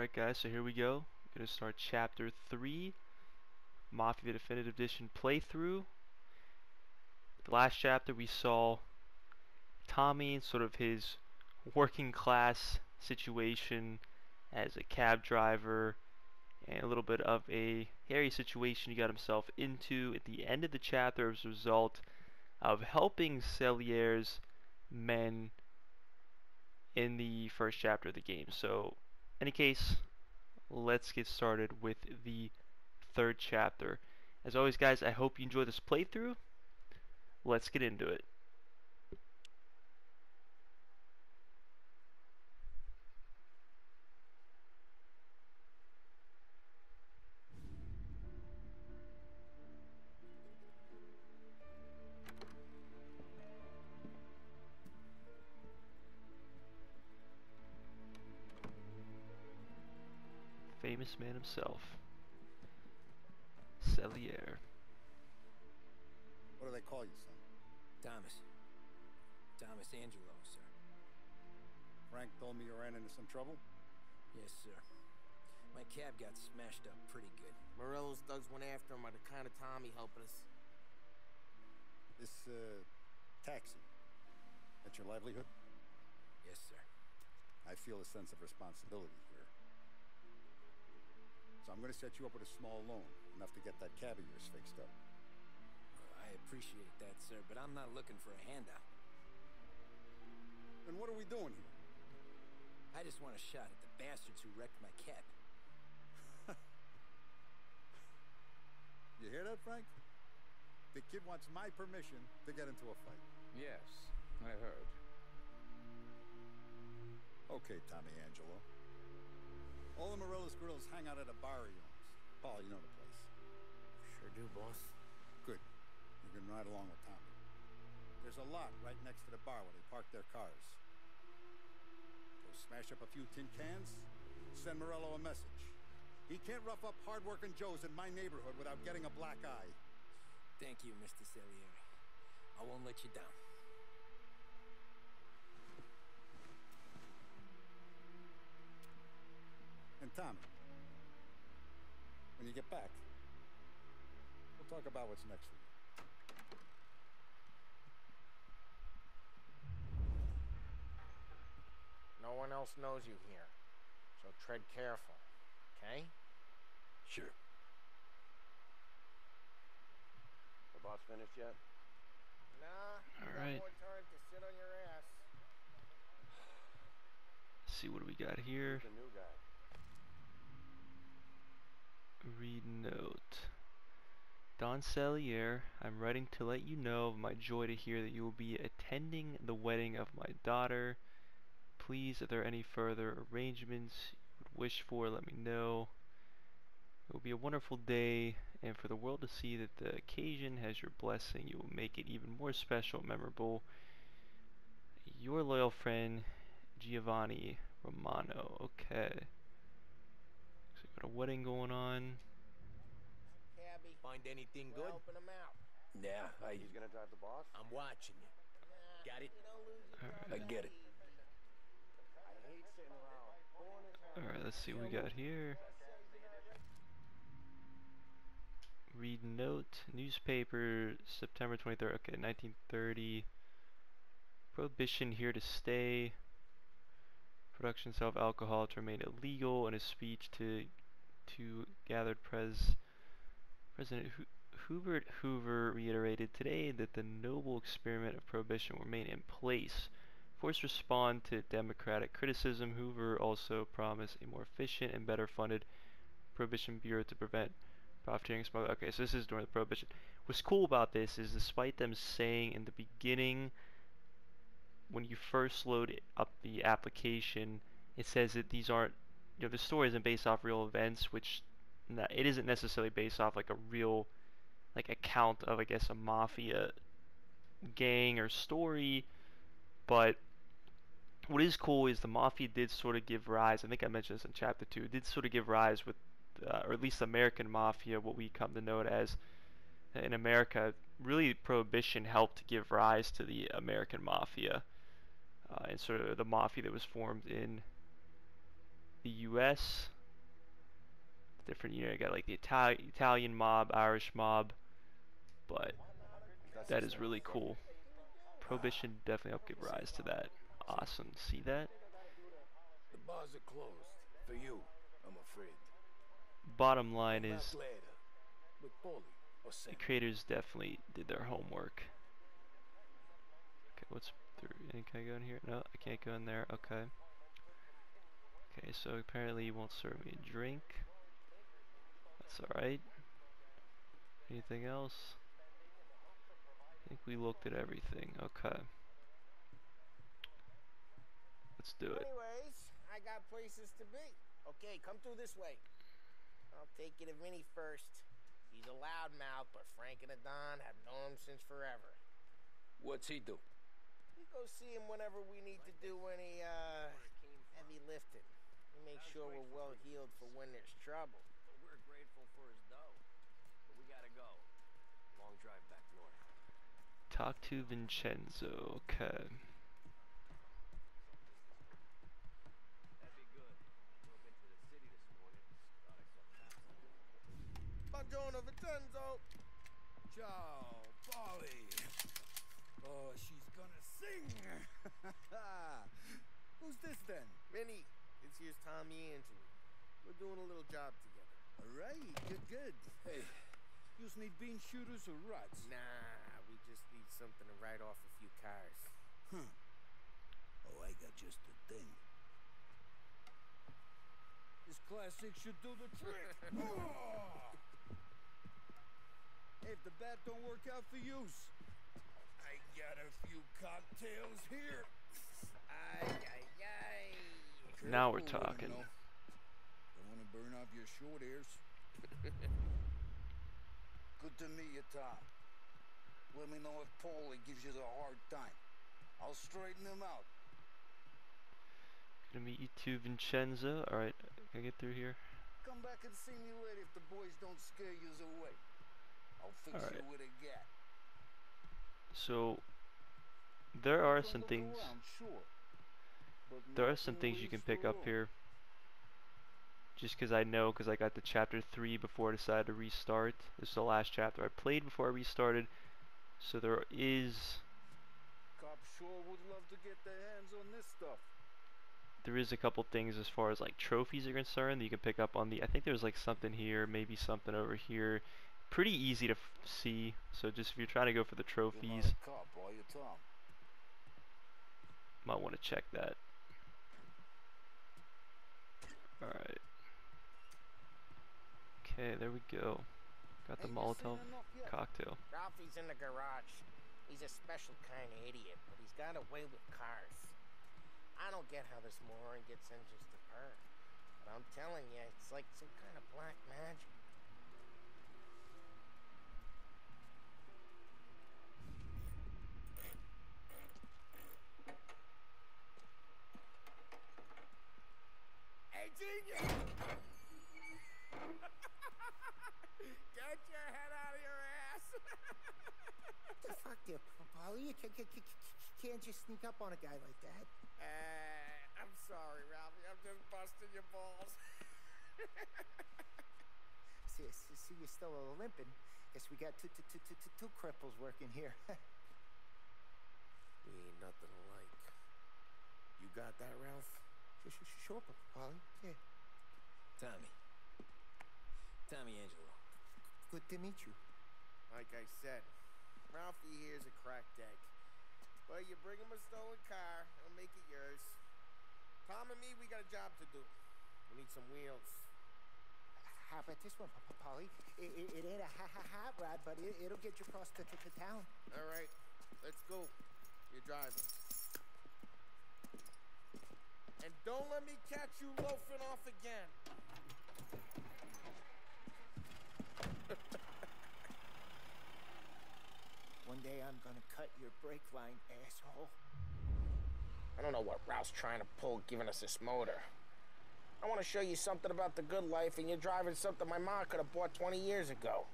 Alright guys, so here we go. I'm going to start Chapter 3, Mafia Definitive Edition playthrough. The last chapter we saw Tommy, sort of his working class situation as a cab driver, and a little bit of a hairy situation he got himself into at the end of the chapter as a result of helping Cellier's men in the first chapter of the game. So, in any case, let's get started with the third chapter. As always guys, I hope you enjoy this playthrough. Let's get into it. Famous man himself, Cellier. What do they call you, son? Thomas Angelo, sir. Frank told me you ran into some trouble? Yes, sir. My cab got smashed up pretty good. Morello's thugs went after him on account of Tommy helping us. This, taxi, that's your livelihood? Yes, sir. I feel a sense of responsibility here. So I'm gonna set you up with a small loan, enough to get that cab of yours fixed up. I appreciate that, sir, but I'm not looking for a handout. Then what are we doing here? I just want a shot at the bastards who wrecked my cab. You hear that, Frank? The kid wants my permission to get into a fight. Yes, I heard. Okay, Tommy Angelo. All the Morello's girls hang out at a bar he owns. Paul, you know the place. Sure do, boss. Good. You can ride along with Tommy. There's a lot right next to the bar where they park their cars. Go smash up a few tin cans, send Morello a message. He can't rough up hard-working Joes in my neighborhood without getting a black eye. Thank you, Mr. Cellier. I won't let you down. And Tommy, when you get back, we'll talk about what's next for you. No one else knows you here, so tread careful, okay? Sure. The boss finished yet? Nah, All you right. got more time to sit on your ass. Let's see what do we got here. The new guy. Read note. Don Cellier, I'm writing to let you know of my joy to hear that you will be attending the wedding of my daughter. Please, if there are any further arrangements you would wish for, let me know. It will be a wonderful day, and for the world to see that the occasion has your blessing, you will make it even more special and memorable. Your loyal friend, Giovanni Romano. Okay. So we got a wedding going on. Cabby, Find anything we're good? helping him out. Yeah, He's gonna drive the boss? I'm watching you. Got it? You don't lose your Alright. I get it. I hate sitting around. Alright, let's see what we got here. Read note. Newspaper, September 23rd. Okay, 1930. Prohibition here to stay. Production of alcohol to remain illegal. In his speech to gathered President Hubert Hoover reiterated today that the noble experiment of prohibition will remain in place. Forced respond to Democratic criticism, Hoover also promised a more efficient and better funded Prohibition Bureau to prevent profiteering smuggling. Okay, so this is during the Prohibition. What's cool about this is, despite them saying in the beginning, when you first load up the application, it says that these aren't, the story isn't based off real events, which it isn't necessarily based off like a real, like, account of, I guess, a mafia gang or story. But what is cool is the mafia did sort of give rise, I think I mentioned this in chapter 2, did sort of give rise with, or at least American mafia, what we come to know it as in America. Really, Prohibition helped give rise to the American mafia, and sort of the mafia that was formed in the U.S. Different, you got like the Italian mob, Irish mob, but that is really cool. Prohibition definitely helped give rise to that. Awesome. See that? The bars are closed. For you, I'm afraid. Bottom line Come is back later. With Paulie or Sam. the creators definitely did their homework. Okay, what's through? Can I go in here? No, I can't go in there. Okay. Okay, so apparently you won't serve me a drink. That's alright. Anything else? I think we looked at everything. Okay. Let's do it. Anyways, I got places to be. Okay, come through this way. I'll take you to Vinny first. He's a loudmouth, but Frank and the Don have known him since forever. What's he do? We go see him whenever we need to do any, heavy lifting. We make sure we're well healed for when there's trouble. We're grateful for his dough, but we gotta go. Long drive back north. Talk to Vincenzo. Okay. That'd be good. Drove into the city this morning. Thought I saw cops. Buongiorno, Vincenzo. Ciao, Polly. Oh, she's gonna sing. Who's this then? Vinny, this here's Tommy Angelo. We're doing a little job together. All right, good. Hey, you need bean shooters or rods? Nah, we just need something to write off a few cars. Huh. Oh, I got just the thing. This classic should do the trick. Oh! Hey, if the bat don't work out for you, I got a few cocktails here. Ay. Now we're Careful, talking. you know. Don't want to burn off your short hairs. Good to meet you, Tom. Let me know if Paulie gives you the hard time. I'll straighten him out. Gonna meet you too, Vincenzo. Alright, can I get through here? Come back and see me later if the boys don't scare you away. I'll fix All right. you with a gat. So there are Can some look things. around, sure, but There are some nothing things you can leaves pick the up road. here. Just because I know, because I got to chapter 3 before I decided to restart. This is the last chapter I played before I restarted. So there is Cops sure would love to get their hands on this stuff. a couple things as far as like trophies are concerned that you can pick up on the. I think there's like something here, maybe something over here. Pretty easy to see. So just if you're trying to go for the You're trophies, not a cop, are you, Tom? might want to check that. Alright. Okay, there we go. Got the Ain't you Molotov seen enough yet? cocktail. Ralphie's in the garage. He's a special kind of idiot, but he's got a way with cars. I don't get how this moron gets engines to purr. But I'm telling you, it's like some kind of black magic. Hey, genius! Get your head out of your ass! The fuck there, Polly? You can't just sneak up on a guy like that. I'm sorry, Ralphie. I'm just busting your balls. See, you're still limping. Guess we got two cripples working here. We ain't nothing alike. You got that, Ralph? Sure, Polly. Yeah. Tommy Angelo. Good to meet you. Like I said, Ralphie here's a cracked egg. But you bring him a stolen car, he'll make it yours. Tom and me, we got a job to do. We need some wheels. How about this one, Polly? It ain't a hot rod, but it'll get you across to town. All right, let's go. You're driving. And don't let me catch you loafing off again. One day I'm gonna cut your brake line, asshole. I don't know what Ralph's trying to pull giving us this motor. I want to show you something about the good life, and you're driving something my mom could have bought 20 years ago.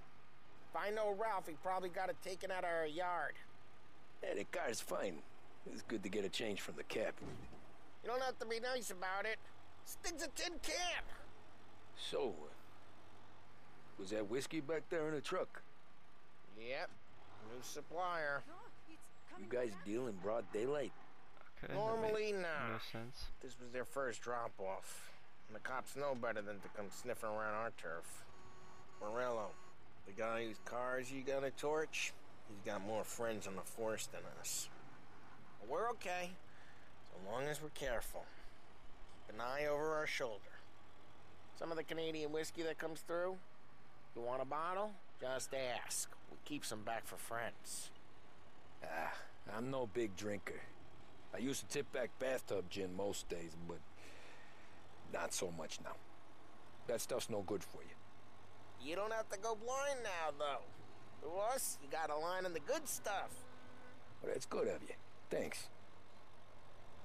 If I know Ralph, he probably got it taken out of our yard. Yeah, the car's fine. It's good to get a change from the cap. You don't have to be nice about it. Stig's a tin can. So, was that whiskey back there in the truck? Yep, new supplier. You guys deal in broad daylight? Okay, Normally, that nah. made no sense. This was their first drop-off. And the cops know better than to come sniffing around our turf. Morello, the guy whose cars you got a torch, he's got more friends on the force than us. But we're okay, so long as we're careful. Keep an eye over our shoulder. Some of the Canadian whiskey that comes through, you want a bottle? Just ask. We keep some back for friends. Ah, I'm no big drinker. I used to tip back bathtub gin most days, but not so much now. That stuff's no good for you. You don't have to go blind now, though. To us, you got a line on the good stuff. Well, that's good of you. Thanks.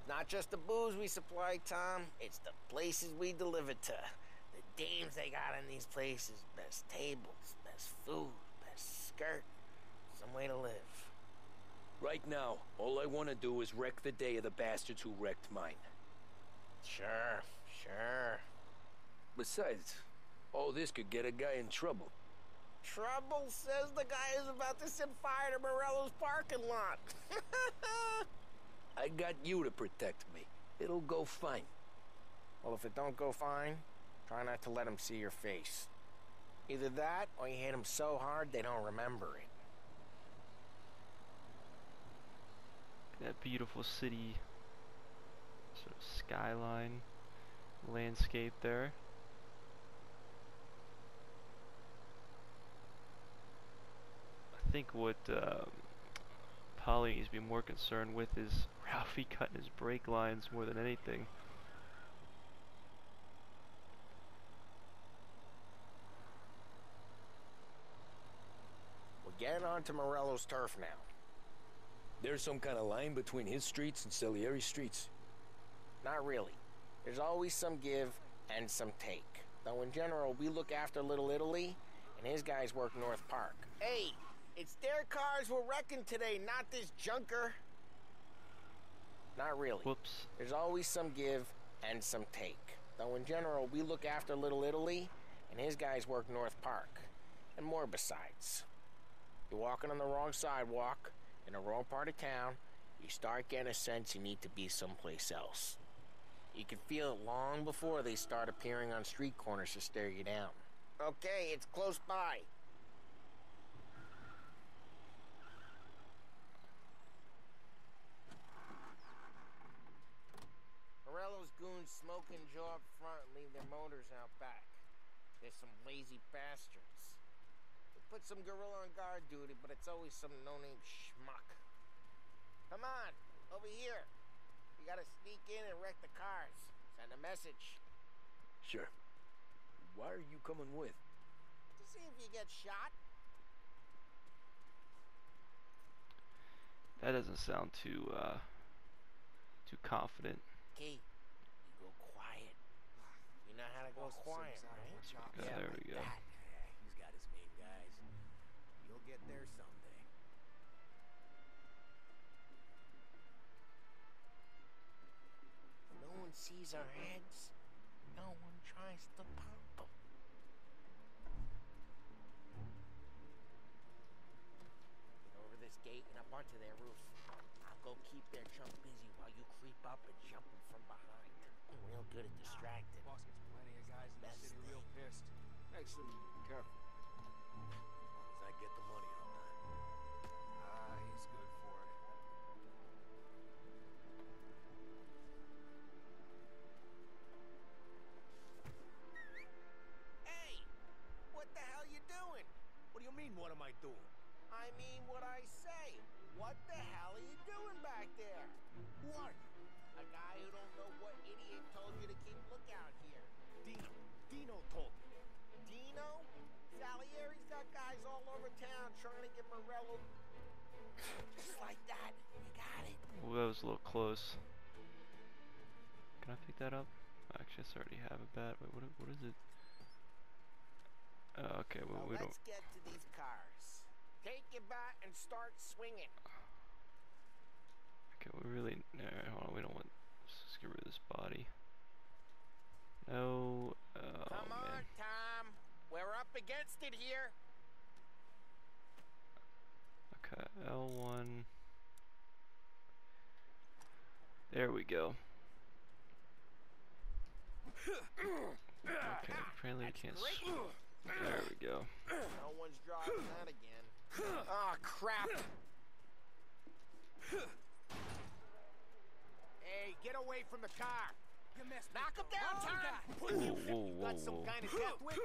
Not just the booze we supply, Tom. It's the places we deliver to. The dames they got in these places. Best tables, best food, best skirt. Some way to live. Right now, all I want to do is wreck the day of the bastards who wrecked mine. Sure, sure. Besides, all this could get a guy in trouble. Trouble says the guy is about to set fire to Morello's parking lot. I got you to protect me. It'll go fine. Well, if it don't go fine, try not to let them see your face. Either that, or you hit them so hard they don't remember it. That beautiful city sort of skyline landscape there. I think what Polly needs to be more concerned with is Ralphie cutting his brake lines more than anything. We're getting onto Morello's turf now. There's some kind of line between his streets and Salieri's streets. Not really. There's always some give and some take. Though in general, we look after Little Italy, and his guys work North Park. Hey, it's their cars we're wrecking today, not this junker. Not really. Whoops. There's always some give and some take. Though in general, we look after Little Italy, and his guys work North Park. And more besides. You're walking on the wrong sidewalk, in the wrong part of town, you start getting a sense you need to be someplace else. You can feel it long before they start appearing on street corners to stare you down. Okay, it's close by. Morello's goons smoke and jaw up front and leave their motors out back. There's some lazy bastards. They put some gorilla on guard duty, but it's always some no-name schmuck. Come on, over here. You gotta sneak in and wreck the cars. Send a message. Sure. Why are you coming with? To see if you get shot. That doesn't sound too confident. Okay, you go quiet. You know how to go quiet, right? Yeah, there we go. That. He's got his main guys. You'll get there someday. No one sees our heads. No one tries to pop them. Get over this gate and up onto their roof. I'll go keep their chump busy while you creep up and jump them from behind. I'm real good at distracting. Boss gets plenty of guys in the Best city thing. real pissed. Actually, careful. As long as I get the money on that. Ah, he's good for it. Hey! What the hell you doing? What do you mean, what am I doing? I mean what I say. What the hell are you doing back there? What? A guy who don't know what idiot told you to keep lookout here. Dino told me. Dino? Salieri's got guys all over town trying to get Morello. Just like that. You got it. Ooh, that was a little close. Can I pick that up? Actually, I already have a bat. Wait, what is it? Okay, well, Now we don't. let's get to these cars. Take your bat and start swinging. Okay, we really. Hold on, we don't want. Let's just get rid of this body. against it here. Okay, L1. There we go. Okay, apparently we can't. There we go. No one's driving that again. Oh, crap. Hey, get away from the car. You missed me. Knock him down, Tom. Whoa, whoa, whoa, Got some whoa. kind of death whip?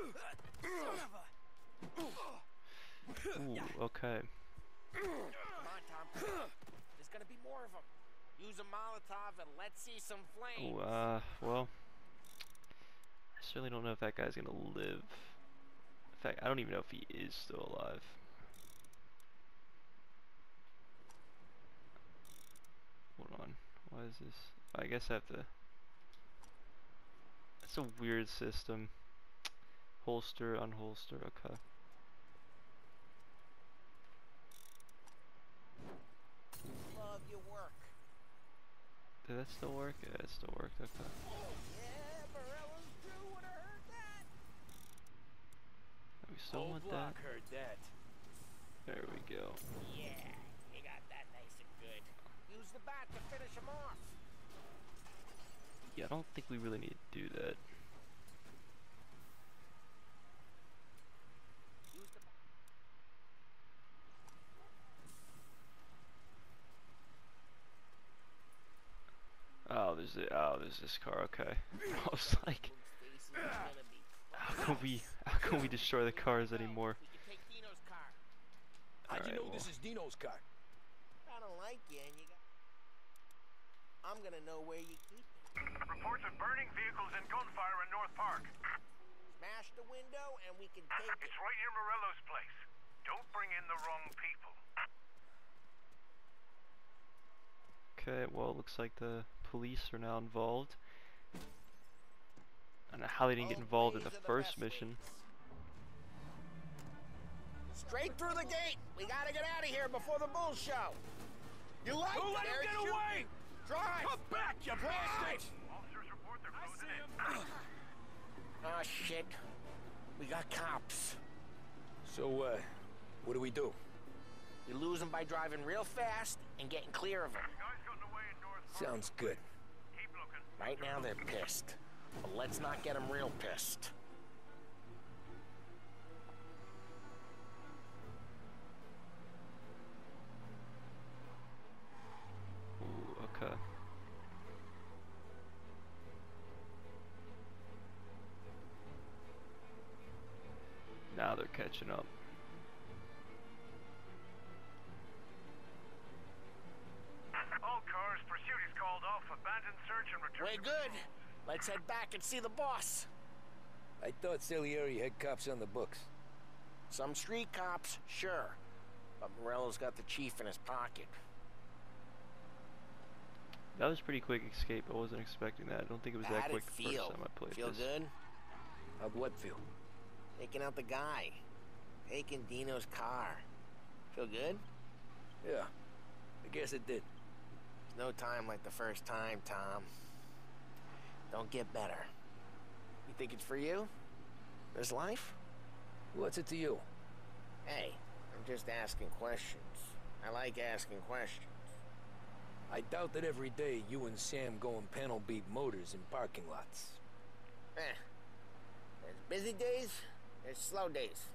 Ooh, okay. Come on, Tom. There's gonna be more of them. Use a Molotov and let's see some flames. Ooh, well, I certainly don't know if that guy's gonna live. In fact, I don't even know if he is still alive. Hold on. Why is this? I guess I have to. That's a weird system. Holster, unholster, okay. Love your work. Did that still work? Yeah, it still worked, okay. Yeah, Morello's crew would have heard that. We still want that. heard that. There we go. Yeah, you got that nice and good. Use the bat to finish him off. Yeah, I don't think we really need to do that. Use the there's this car, okay. I was like, how can we destroy the cars anymore? We can take Dino's car. How'd you Alright, know well. this is Dino's car? I don't like you, and you got. I'm gonna know where you keep it. Reports of burning vehicles and gunfire in North Park. Smash the window, and we can take it. It's right near Morello's place. Don't bring in the wrong people. Okay, well, it looks like the police are now involved. I don't know how they didn't get Both involved in ways the are first best mission. ways. Straight through the gate. We gotta get out of here before the bull show. You like Don't it, let him Eric? get Shoot. away! Drive. Come back, you bastard! Officers report they're closing in. Oh shit. We got cops. So, what do we do? You lose them by driving real fast and getting clear of them. Guys gotten away in North Park. Sounds good. Keep looking. Right now they're pissed. But let's not get them real pissed. Ooh, okay. Now they're catching up. All cars, pursuit is called off. Abandon search and return. We're to good. patrol. Let's head back and see the boss. I thought Salieri had cops on the books. Some street cops, sure. But Morello's got the chief in his pocket. That was a pretty quick escape. I wasn't expecting that. I don't think it was that How'd quick it the feel? first time I played Feel this. good? How'd what feel? Taking out the guy. Taking Dino's car. Feel good? Yeah, I guess it did. There's no time like the first time, Tom. Don't get better. You think it's for you? This life? What's it to you? Hey, I'm just asking questions. I like asking questions. I doubt that every day you and Sam go and panel beat motors in parking lots. There's busy days, there's slow days.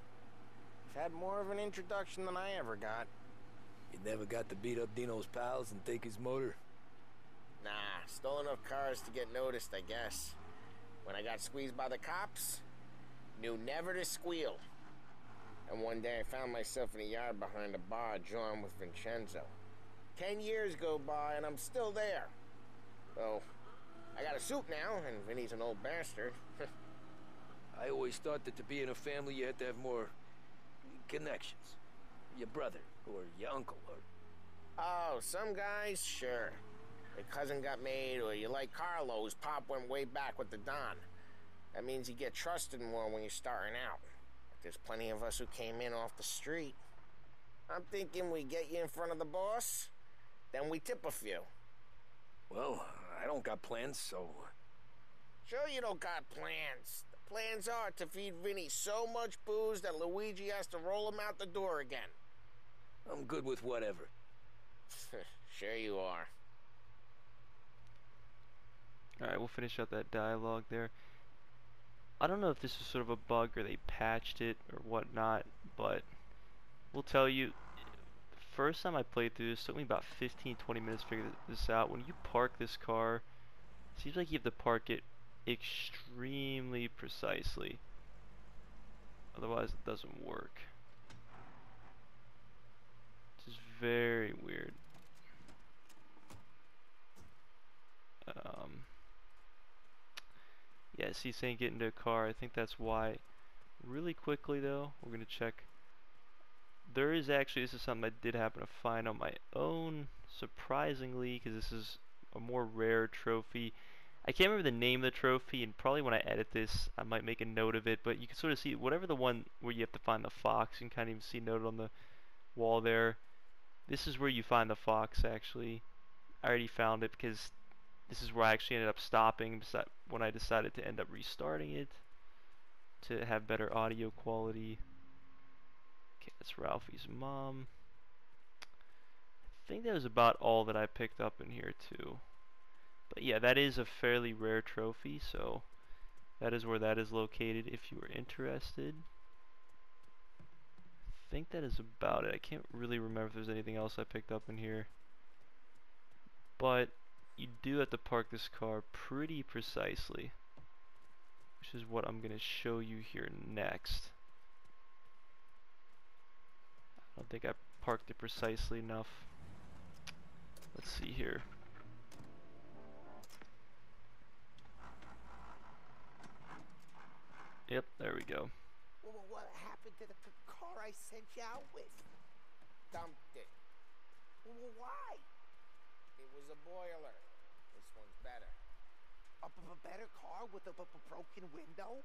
I've had more of an introduction than I ever got. You never got to beat up Dino's pals and take his motor? Nah, stole enough cars to get noticed, I guess. When I got squeezed by the cops, knew never to squeal. And one day I found myself in a yard behind a bar drawing with Vincenzo. 10 years go by and I'm still there. So, I got a suit now, and Vinny's an old bastard. I always thought that to be in a family you had to have more connections. Your brother, or your uncle, or... Oh, some guys, sure. Your cousin got made, or you like Carlo's pop went way back with the Don. That means you get trusted more when you're starting out. But there's plenty of us who came in off the street. I'm thinking we get you in front of the boss, then we tip a few. Well, I don't got plans, so... Sure you don't got plans. The plans are to feed Vinny so much booze that Luigi has to roll him out the door again. I'm good with whatever. Sure you are. Alright, we'll finish up that dialogue there. I don't know if this is sort of a bug or they patched it or whatnot, but we'll tell you, first time I played through this, it took me about 15-20 minutes to figure this out. When you park this car, it seems like you have to park it extremely precisely. Otherwise it doesn't work. This is very weird. Yeah, see, saying get into a car, I think that's why. Really quickly though, we're gonna check. There is actually, this is something I did happen to find on my own, surprisingly, because this is a more rare trophy. I can't remember the name of the trophy, and probably when I edit this, I might make a note of it, but you can sort of see, whatever the one where you have to find the fox, you can kind of even see noted on the wall there. This is where you find the fox, actually. I already found it because this is where I actually ended up stopping when I decided to end up restarting it to have better audio quality. Okay, that's Ralphie's mom. I think that was about all that I picked up in here too. But yeah, that is a fairly rare trophy, so that is where that is located if you are interested. I think that is about it. I can't really remember if there's anything else I picked up in here. But you do have to park this car pretty precisely, which is what I'm going to show you here next. I don't think I parked it precisely enough. Let's see here. Yep, there we go. Well, what happened to the car I sent you out with? Dumped it. Well, why? It was a boiler. This one's better. A better car with a broken window?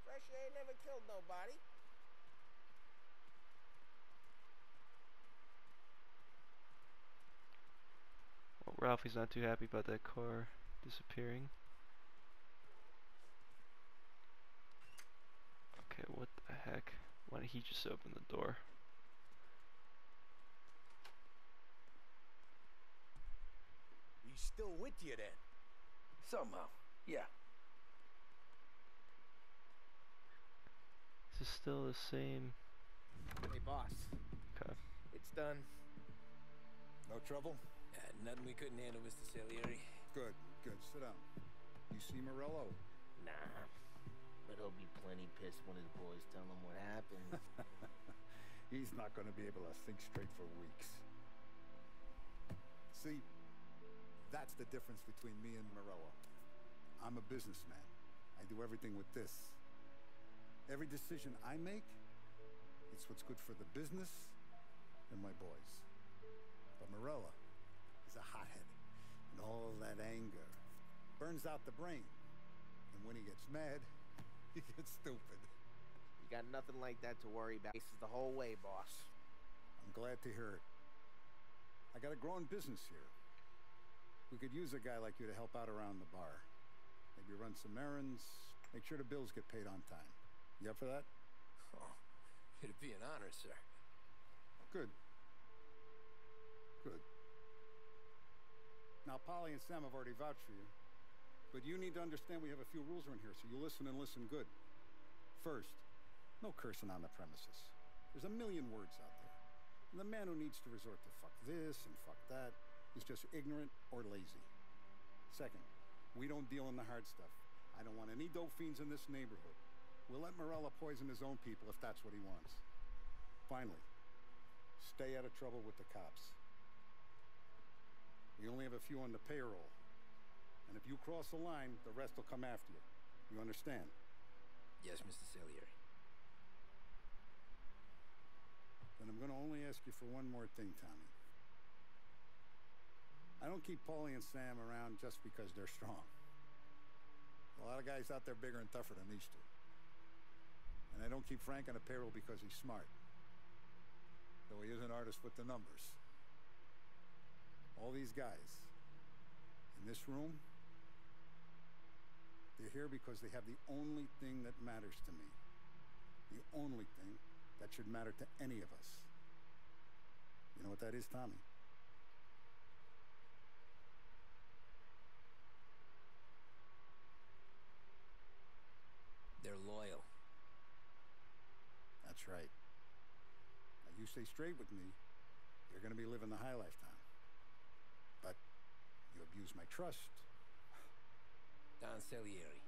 Fresh air never killed nobody. Well, Ralphie's not too happy about that car disappearing. Okay, what the heck? Why did he just open the door? He's still with you then? Somehow, yeah. Is this still the same? Hey, boss. Okay. It's done. No trouble? Nothing we couldn't handle, Mr. Salieri. Good, good. Sit down. You see Morello? Nah. But he'll be plenty pissed when his boys tell him what happened. He's not going to be able to think straight for weeks. See, that's the difference between me and Morello. I'm a businessman. I do everything with this. Every decision I make, it's what's good for the business and my boys. But Morello is a hothead, and all of that anger burns out the brain. And when he gets mad, he gets stupid. You got nothing like that to worry about. This is the whole way, boss. I'm glad to hear it. I got a growing business here. We could use a guy like you to help out around the bar. Maybe run some errands, make sure the bills get paid on time. You up for that? Oh, it'd be an honor, sir. Good. Good. Now, Polly and Sam have already vouched for you. But you need to understand we have a few rules around here, so you listen and listen good. First, no cursing on the premises. There's a million words out there. And the man who needs to resort to fuck this and fuck that is just ignorant or lazy. Second, we don't deal in the hard stuff. I don't want any dope fiends in this neighborhood. We'll let Morella poison his own people if that's what he wants. Finally, stay out of trouble with the cops. We only have a few on the payroll. And if you cross the line, the rest will come after you. You understand? Yes, Mr. Salieri. Then I'm going to only ask you for one more thing, Tommy. I don't keep Paulie and Sam around just because they're strong. A lot of guys out there bigger and tougher than these two. And I don't keep Frank on the payroll because he's smart. Though he is an artist with the numbers. All these guys in this room, They're here because they have the only thing that matters to me. The only thing that should matter to any of us. You know what that is, Tommy? They're loyal. That's right. Now you stay straight with me, you're gonna be living the high life, Tom. But you abuse my trust. Don Salieri,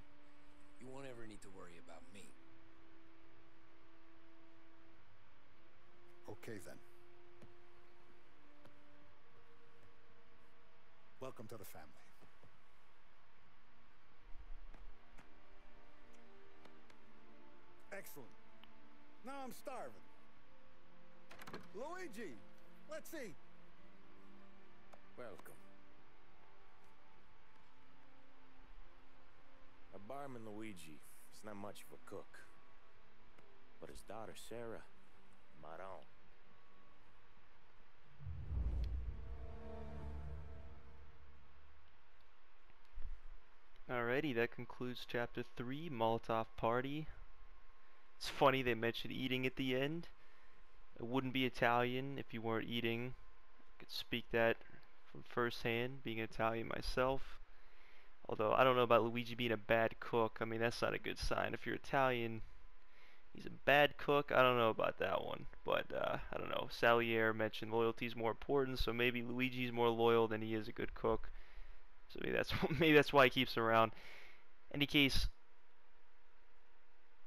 you won't ever need to worry about me. Okay then. Welcome to the family. Excellent. Now I'm starving. Luigi, let's eat. Welcome. Our barman Luigi is not much of a cook. But his daughter Sarah, Maron. Alrighty, that concludes Chapter 3, Molotov Party. It's funny they mentioned eating at the end. It wouldn't be Italian if you weren't eating. I could speak that from first hand, being Italian myself. Although, I don't know about Luigi being a bad cook. I mean, that's not a good sign. If you're Italian, he's a bad cook. I don't know about that one. But, I don't know. Salieri mentioned loyalty is more important, so maybe Luigi's more loyal than he is a good cook. So maybe that's why he keeps him around. In any case,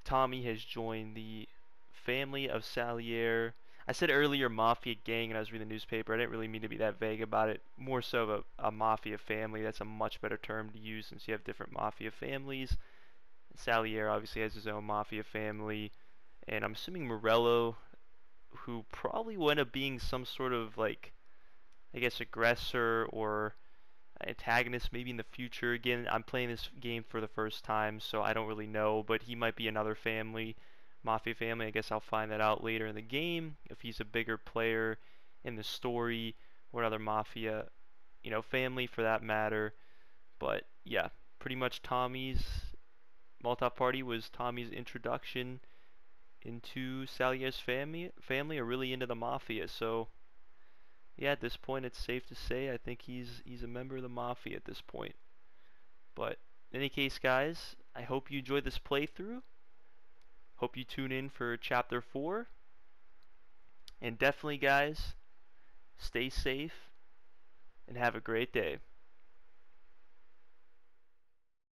Tommy has joined the family of Salieri. I said earlier Mafia gang and I was reading the newspaper. I didn't really mean to be that vague about it. More so of a Mafia family. That's a much better term to use since you have different Mafia families. Salieri obviously has his own Mafia family. And I'm assuming Morello, who probably will end up being some sort of, like, I guess, aggressor or antagonist maybe in the future. Again, I'm playing this game for the first time, so I don't really know, but he might be another family, Mafia family. I guess I'll find that out later in the game if he's a bigger player in the story or another Mafia, family for that matter. But yeah, pretty much Tommy's Molotov Party was Tommy's introduction into Salieri's family are really into the Mafia. So yeah, at this point it's safe to say I think he's a member of the Mafia at this point. But in any case, guys, I hope you enjoyed this playthrough. Hope you tune in for Chapter 4. And definitely, guys, stay safe and have a great day.